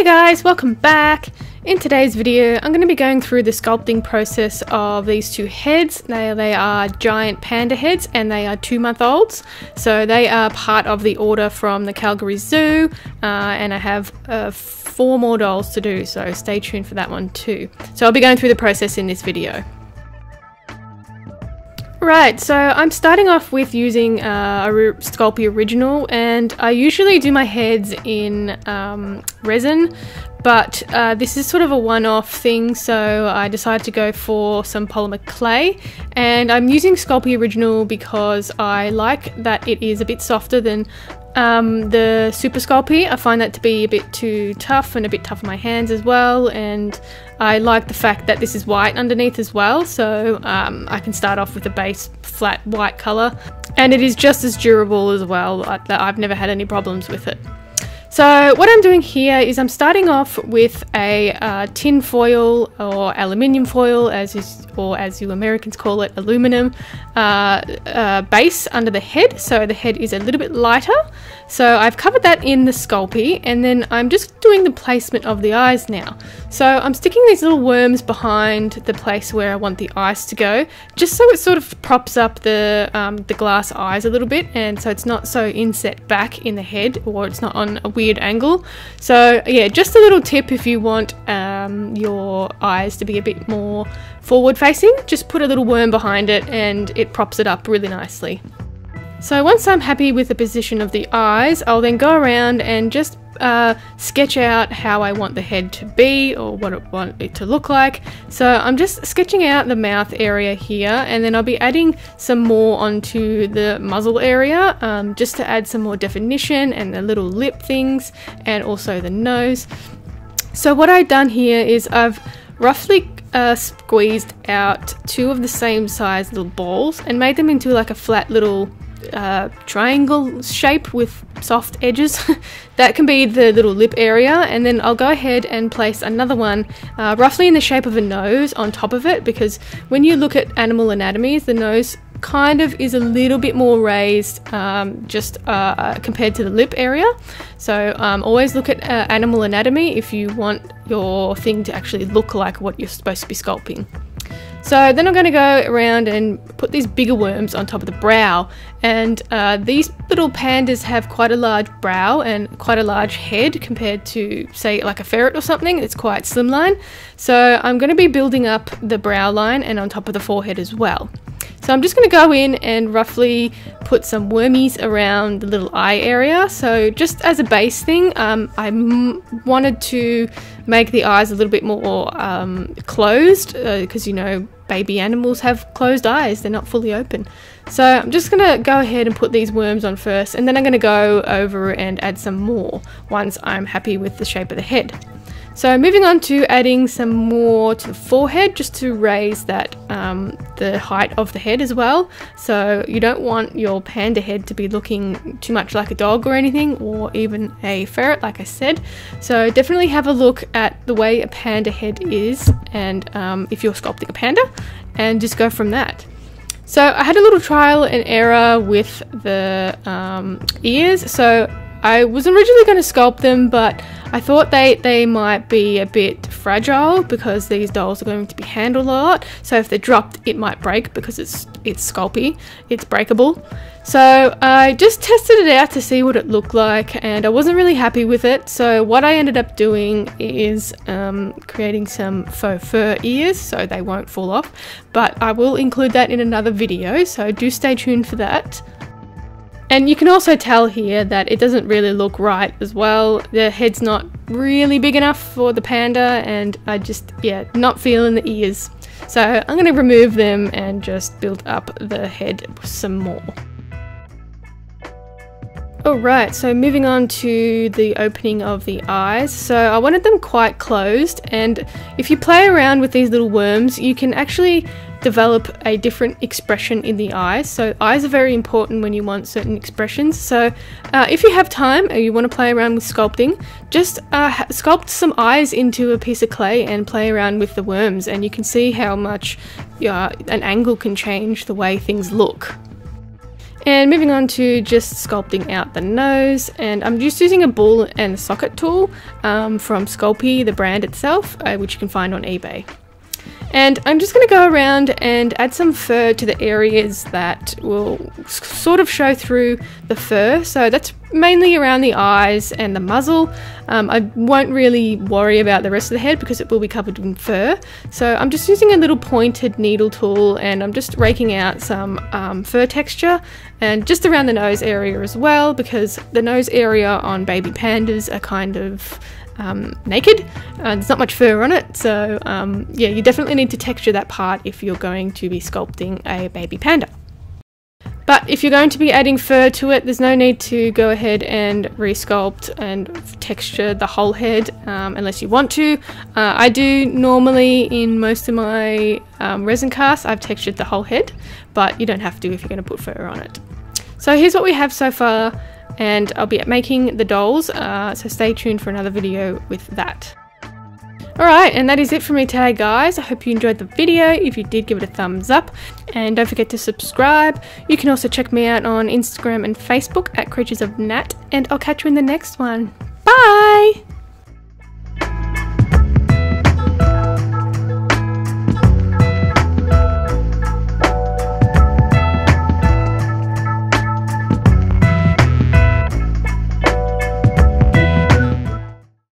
Hey guys, welcome back. In today's video, I'm going to be going through the sculpting process of these two heads. They are giant panda heads and they are 2-month-olds. So they are part of the order from the Calgary Zoo, and I have 4 more dolls to do, so stay tuned for that one too. So I'll be going through the process in this video. Right, so I'm starting off with using a Sculpey Original, and I usually do my heads in resin, but this is sort of a one-off thing, so I decided to go for some polymer clay. And I'm using Sculpey Original because I like that it is a bit softer than the Super Sculpey. I find that to be a bit too tough and a bit tough on my hands as well, and I like the fact that this is white underneath as well, so I can start off with a base flat white colour, and it is just as durable as well. I've never had any problems with it. So what I'm doing here is I'm starting off with a tin foil or aluminium foil, as you Americans call it, aluminum, base under the head, so the head is a little bit lighter. So I've covered that in the Sculpey, and then I'm just doing the placement of the eyes now. So I'm sticking these little worms behind the place where I want the eyes to go, just so it sort of props up the glass eyes a little bit, and so it's not so inset back in the head, or it's not on a weird angle. So yeah, just a little tip: if you want your eyes to be a bit more forward facing, just put a little worm behind it and it props it up really nicely. So once I'm happy with the position of the eyes, I'll then go around and just sketch out how I want the head to be, or what I want it to look like. So I'm just sketching out the mouth area here, and then I'll be adding some more onto the muzzle area, just to add some more definition, and the little lip things, and also the nose. So what I've done here is I've roughly squeezed out 2 of the same size little balls and made them into like a flat little triangle shape with soft edges. That can be the little lip area, and then I'll go ahead and place another one roughly in the shape of a nose on top of it, because when you look at animal anatomies, the nose kind of is a little bit more raised compared to the lip area. So always look at animal anatomy if you want your thing to actually look like what you're supposed to be sculpting. So then I'm going to go around and put these bigger worms on top of the brow, and these little pandas have quite a large brow and quite a large head compared to, say, like a ferret or something. It's quite slimline. So I'm going to be building up the brow line and on top of the forehead as well. So I'm just going to go in and roughly put some wormies around the little eye area. So just as a base thing, I wanted to make the eyes a little bit more closed, because you know, baby animals have closed eyes, they're not fully open. So I'm just going to go ahead and put these worms on first, and then I'm going to go over and add some more once I'm happy with the shape of the head. So moving on to adding some more to the forehead, just to raise that the height of the head as well. So you don't want your panda head to be looking too much like a dog or anything, or even a ferret, like I said. So definitely have a look at the way a panda head is, and if you're sculpting a panda, and just go from that. So I had a little trial and error with the ears. So I was originally going to sculpt them, but I thought they might be a bit fragile because these dolls are going to be handled a lot. So if they're dropped, it might break because it's Sculpey, it's breakable. So I just tested it out to see what it looked like, and I wasn't really happy with it. So what I ended up doing is creating some faux fur ears so they won't fall off. But I will include that in another video, so do stay tuned for that. And you can also tell here that it doesn't really look right as well. The head's not really big enough for the panda, and I just, yeah, not feeling the ears. So I'm going to remove them and just build up the head some more. Alright, so moving on to the opening of the eyes. So I wanted them quite closed, and if you play around with these little worms, you can actually develop a different expression in the eyes. So eyes are very important when you want certain expressions. So if you have time or you want to play around with sculpting, just sculpt some eyes into a piece of clay and play around with the worms, and you can see how much an angle can change the way things look. And moving on to just sculpting out the nose, and I'm just using a ball and socket tool from Sculpey, the brand itself, which you can find on eBay. And I'm just going to go around and add some fur to the areas that will sort of show through the fur. So that's mainly around the eyes and the muzzle. I won't really worry about the rest of the head because it will be covered in fur. So I'm just using a little pointed needle tool, and I'm just raking out some fur texture, and just around the nose area as well, because the nose area on baby pandas are kind of naked. There's not much fur on it, so yeah, you definitely need to texture that part if you're going to be sculpting a baby panda. But if you're going to be adding fur to it, there's no need to go ahead and resculpt and texture the whole head unless you want to. I do normally in most of my resin casts, I've textured the whole head, but you don't have to if you're going to put fur on it. So here's what we have so far, and I'll be making the dolls, so stay tuned for another video with that. Alright, and that is it for me today, guys. I hope you enjoyed the video. If you did, give it a thumbs up, and don't forget to subscribe. You can also check me out on Instagram and Facebook at Creatures of Nat, and I'll catch you in the next one. Bye!